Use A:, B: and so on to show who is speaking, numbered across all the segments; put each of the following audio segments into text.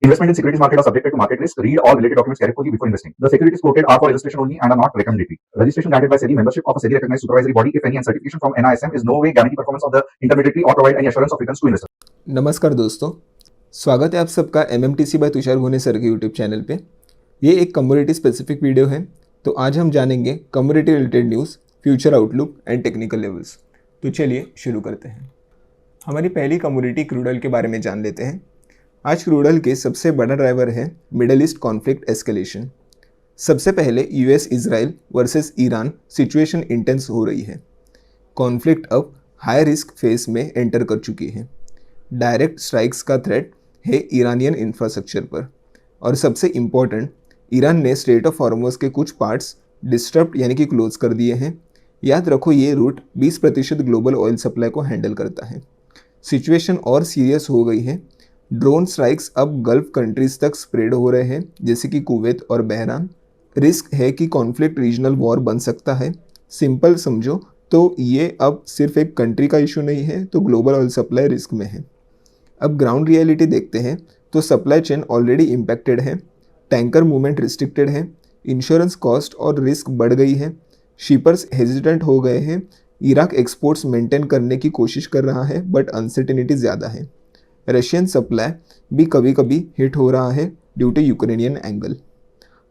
A: Investment in securities market are subjected to market risk. Read all related documents carefully before investing. The securities quoted are for illustration only and are not recommendatory. Registration granted by SEBI, membership of a SEBI recognized supervisory body, if any, and certification from NISM is no way guarantee performance of the intermediary or provide any assurance of returns to investor.
B: नमस्कार दोस्तों, स्वागत है आप सबका MMTC bye Tushar भुवने sir के YouTube channel पे। ये एक कम्युनिटी स्पेसिफिक वीडियो है, तो आज हम जानेंगे community related news, future outlook and technical levels. तो चलिए शुरू करते हैं। हमारी पहली कम्युनिटी क्रूड ऑयल के बारे में जान लेते हैं। आज क्रूड ऑयल के सबसे बड़ा ड्राइवर है मिडल ईस्ट कॉन्फ्लिक्ट एस्केलेशन। सबसे पहले US Israel versus Iran situation intense हो रही है। कॉन्फ्लिक्ट अब हाई रिस्क फेज में एंटर कर चुकी है। डायरेक्ट स्ट्राइक्स का थ्रेट है ईरानियन इंफ्रास्ट्रक्चर पर, और सबसे इम्पॉर्टेंट, ईरान ने स्ट्रेट ऑफ हॉर्मुज के कुछ पार्ट्स डिस्टर्ब यानी कि क्लोज कर दिए हैं। याद रखो, ये रूट 20% ग्लोबल ऑयल सप्लाई को हैंडल करता है। सिचुएशन और सीरियस हो गई है। ड्रोन स्ट्राइक्स अब गल्फ कंट्रीज तक स्प्रेड हो रहे हैं, जैसे कि कुवैत और बहरान। रिस्क है कि कॉन्फ्लिक्ट रीजनल वॉर बन सकता है। सिंपल समझो तो ये अब सिर्फ एक कंट्री का इशू नहीं है, तो ग्लोबल ऑयल सप्लाई रिस्क में है। अब ग्राउंड रियलिटी देखते हैं तो सप्लाई चेन ऑलरेडी इम्पैक्टेड है, टैंकर मूवमेंट रिस्ट्रिक्टेड है, इंश्योरेंस कॉस्ट और रिस्क बढ़ गई है, शिपर्स हेजिटेंट हो गए हैं। इराक एक्सपोर्ट्स मेंटेन करने की कोशिश कर रहा है, बट अनसर्टेनिटी ज़्यादा है। रशियन सप्लाई भी कभी कभी हिट हो रहा है ड्यू टू यूक्रेनियन एंगल।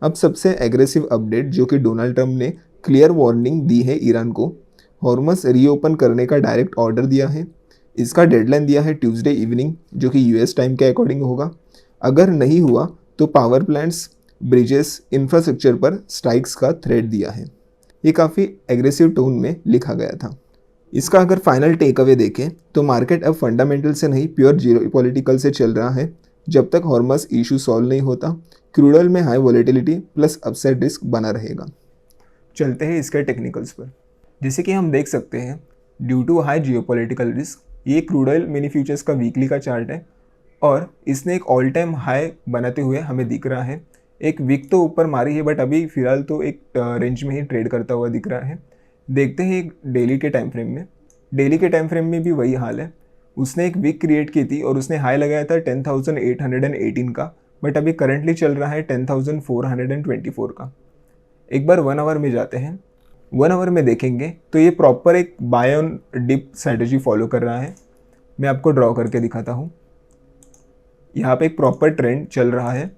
B: अब सबसे एग्रेसिव अपडेट, जो कि डोनाल्ड ट्रंप ने क्लियर वार्निंग दी है ईरान को। हॉर्मस रीओपन करने का डायरेक्ट ऑर्डर दिया है। इसका डेडलाइन दिया है ट्यूसडे इवनिंग, जो कि US टाइम के अकॉर्डिंग होगा। अगर नहीं हुआ तो पावर प्लांट्स, ब्रिजेस, इंफ्रास्ट्रक्चर पर स्ट्राइक्स का थ्रेट दिया है। ये काफ़ी एग्रेसिव टोन में लिखा गया था। इसका अगर फाइनल टेक अवे देखें तो मार्केट अब फंडामेंटल से नहीं, प्योर जियोपॉलिटिकल से चल रहा है। जब तक हॉर्मस इशू सॉल्व नहीं होता, क्रूड ऑयल में high volatility plus upside risk बना रहेगा। चलते हैं इसके टेक्निकल्स पर। जैसे कि हम देख सकते हैं, due to high geopolitical risk, ये क्रूड ऑयल मिनी फ्यूचर्स का वीकली का चार्ट है, और इसने एक ऑल टाइम हाई बनाते हुए हमें दिख रहा है। एक वीक तो ऊपर मारी है, बट अभी फिलहाल तो एक रेंज में ही ट्रेड करता हुआ दिख रहा है। देखते हैं एक डेली के टाइम फ्रेम में। डेली के टाइम फ्रेम में भी वही हाल है। उसने एक वीक क्रिएट की थी और उसने हाई लगाया था 10,818 का, बट अभी करंटली चल रहा है 10,424 का। एक बार 1 आवर में जाते हैं। 1 आवर में देखेंगे तो ये प्रॉपर एक buy on dip strategy follow कर रहा है। मैं आपको ड्रॉ करके दिखाता हूँ। यहाँ पे एक प्रॉपर ट्रेंड चल रहा है,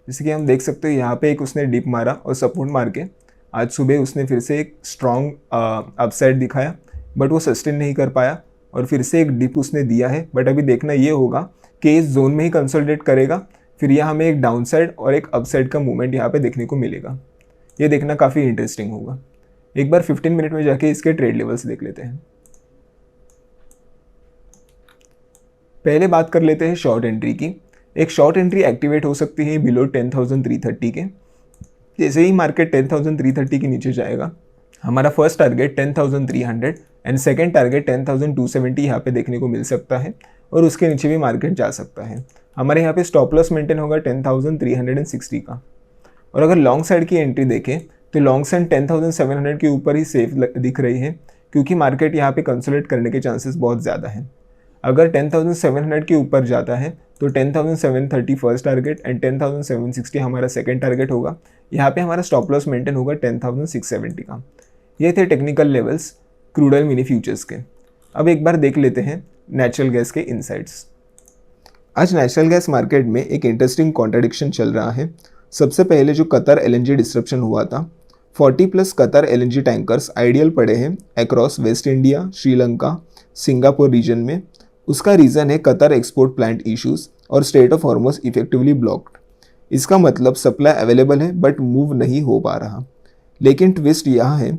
B: जैसे कि हम देख सकते हैं। यहाँ पे एक उसने डिप मारा और सपोर्ट मार के आज सुबह उसने फिर से एक स्ट्रॉन्ग अपसाइड दिखाया, बट वो सस्टेन नहीं कर पाया, और फिर से एक डिप उसने दिया है। बट अभी देखना ये होगा कि इस जोन में ही कंसोलिडेट करेगा, फिर यहाँ हमें एक डाउनसाइड और एक अपसाइड का मूवमेंट यहाँ पे देखने को मिलेगा। ये देखना काफ़ी इंटरेस्टिंग होगा। एक बार 15 मिनट में जाके इसके ट्रेड लेवल्स देख लेते हैं। पहले बात कर लेते हैं शॉर्ट एंट्री की। एक शॉर्ट एंट्री एक्टिवेट हो सकती है बिलो 10,330 के। जैसे ही मार्केट 10,330 के नीचे जाएगा, हमारा first target 10,300 and second target 10,270 यहाँ पे देखने को मिल सकता है, और उसके नीचे भी मार्केट जा सकता है। हमारे यहाँ पे स्टॉप लॉस मेंटेन होगा 10,360 का। और अगर लॉन्ग साइड की एंट्री देखें तो लॉन्ग साइड 10,700 के ऊपर ही सेफ दिख रही है, क्योंकि मार्केट यहाँ पे कंसोलिडेट करने के चांसेस बहुत ज़्यादा हैं। अगर 10,700 के ऊपर जाता है तो 10,730 फर्स्ट टारगेट एंड 10,760 हमारा सेकंड टारगेट होगा। यहाँ पे हमारा स्टॉप लॉस मेंटेन होगा 10,670 का। ये थे technical levels crude oil mini futures के। अब एक बार देख लेते हैं नेचुरल गैस के इनसाइट्स। आज नेचुरल गैस मार्केट में एक इंटरेस्टिंग कॉन्ट्रडिक्शन चल रहा है। सबसे पहले जो कतर LNG डिस्ट्रप्शन हुआ था, 40+ कतर LNG टैंकर्स आइडियल पड़े हैं across west India, Sri Lanka, Singapore region में। उसका रीज़न है कतर एक्सपोर्ट प्लांट इश्यूज और strait of Hormuz effectively blocked. इसका मतलब सप्लाई अवेलेबल है बट मूव नहीं हो पा रहा। लेकिन ट्विस्ट यह है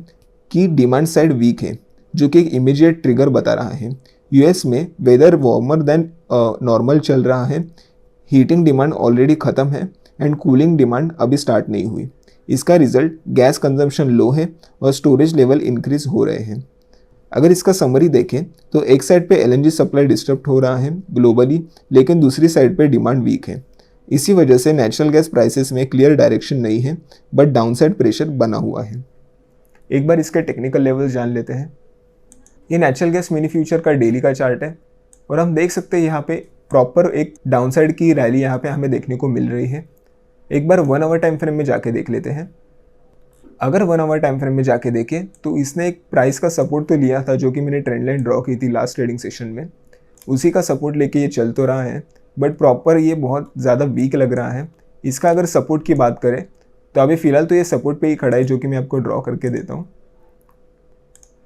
B: कि डिमांड साइड वीक है, जो कि एक इमीडिएट ट्रिगर बता रहा है। US में वेदर वार्मर देन नॉर्मल चल रहा है, हीटिंग डिमांड ऑलरेडी ख़त्म है एंड कूलिंग डिमांड अभी स्टार्ट नहीं हुई। इसका रिजल्ट गैस कंजम्पशन लो है और स्टोरेज लेवल इंक्रीज हो रहे हैं। अगर इसका समरी देखें तो एक साइड पे LNG सप्लाई डिस्टर्ब हो रहा है ग्लोबली, लेकिन दूसरी साइड पे डिमांड वीक है। इसी वजह से नेचुरल गैस प्राइसेस में क्लियर डायरेक्शन नहीं है, बट डाउनसाइड प्रेशर बना हुआ है। एक बार इसके टेक्निकल लेवल्स जान लेते हैं। ये नेचुरल गैस मिनी फ्यूचर का डेली का चार्ट है, और हम देख सकते हैं यहाँ पे प्रॉपर एक डाउनसाइड की रैली यहाँ पे हमें देखने को मिल रही है। एक बार 1 आवर टाइम फ्रेम में जाके देख लेते हैं। अगर 1 आवर टाइम फ्रेम में जाके देखें तो इसने एक प्राइस का सपोर्ट तो लिया था, जो कि मैंने ट्रेंड लाइन ड्रॉ की थी लास्ट ट्रेडिंग सेशन में, उसी का सपोर्ट लेके ये चल तो रहा है, बट प्रॉपर ये बहुत ज़्यादा वीक लग रहा है। इसका अगर सपोर्ट की बात करें तो अभी फ़िलहाल तो ये सपोर्ट पे ही खड़ा है, जो कि मैं आपको ड्रॉ करके देता हूँ।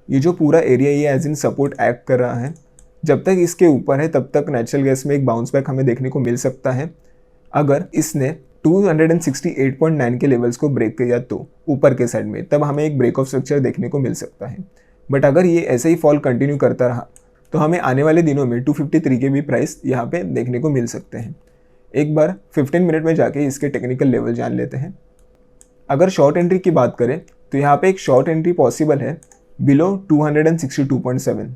B: ये जो पूरा एरिया ये एज इन सपोर्ट एक्ट कर रहा है। जब तक इसके ऊपर है तब तक नेचुरल गैस में एक बाउंस बैक हमें देखने को मिल सकता है। अगर इसने 268.9 के लेवल्स को ब्रेक किया तो ऊपर के साइड में, तब हमें एक ब्रेक ऑफ स्ट्रक्चर देखने को मिल सकता है। बट अगर ये ऐसे ही फॉल कंटिन्यू करता रहा तो हमें आने वाले दिनों में 253 के भी प्राइस यहाँ पे देखने को मिल सकते हैं। एक बार 15 मिनट में जाके इसके टेक्निकल लेवल जान लेते हैं। अगर शॉर्ट एंट्री की बात करें तो यहाँ पे एक शॉर्ट एंट्री पॉसिबल है बिलो 262.7,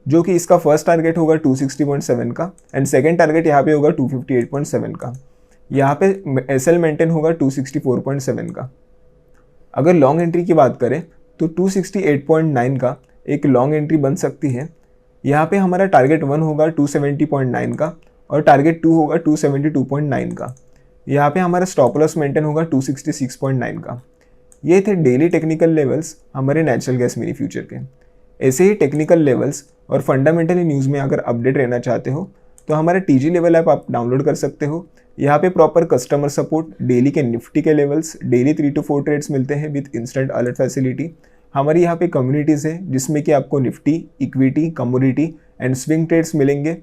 B: जो कि इसका फर्स्ट टारगेट होगा 260.7 का एंड सेकेंड टारगेट यहाँ पे होगा 258.7 का। यहाँ पे एसएल मेंटेन होगा 264.7 का। अगर लॉन्ग एंट्री की बात करें तो 268.9 का एक लॉन्ग एंट्री बन सकती है। यहाँ पे हमारा टारगेट 1 होगा 270.9 का और टारगेट 2 होगा 272.9 का। यहाँ पे हमारा स्टॉप लॉस मेंटेन होगा 266.9 का। ये थे डेली टेक्निकल लेवल्स हमारे नेचुरल गैस मिनी फ्यूचर के। ऐसे ही टेक्निकल लेवल्स और फंडामेंटली न्यूज़ में अगर अपडेट रहना चाहते हो तो हमारा टीजी लेवल ऐप आप डाउनलोड कर सकते हो। यहाँ पे प्रॉपर कस्टमर सपोर्ट, डेली के निफ्टी के लेवल्स, डेली 3 to 4 ट्रेड्स मिलते हैं विद इंस्टेंट अलर्ट फैसिलिटी। हमारी यहाँ पे कम्युनिटीज़ है जिसमें कि आपको Nifty, equity, commodity and swing trades मिलेंगे,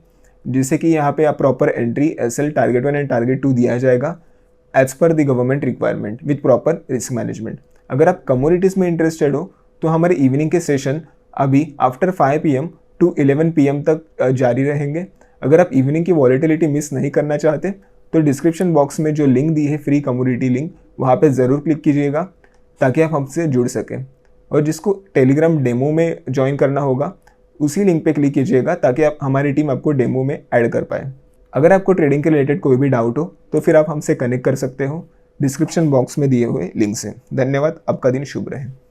B: जिससे कि यहाँ पे आप proper entry, SL, target 1 and target 2 दिया जाएगा as per the government requirement with proper risk management. अगर आप कमोडिटीज़ में इंटरेस्टेड हो तो हमारे इवनिंग के सेशन अभी आफ्टर 5 PM to 11 PM तक जारी रहेंगे। अगर आप इवनिंग की वॉलेटिलिटी मिस नहीं करना चाहते तो डिस्क्रिप्शन बॉक्स में जो लिंक दी है फ्री कमोडिटी लिंक, वहाँ पे ज़रूर क्लिक कीजिएगा ताकि आप हमसे जुड़ सकें। और जिसको टेलीग्राम डेमो में ज्वाइन करना होगा उसी लिंक पे क्लिक कीजिएगा ताकि आप हमारी टीम आपको डेमो में ऐड कर पाए। अगर आपको ट्रेडिंग के रिलेटेड कोई भी डाउट हो तो फिर आप हमसे कनेक्ट कर सकते हो डिस्क्रिप्शन बॉक्स में दिए हुए लिंक से। धन्यवाद, आपका दिन शुभ रहे।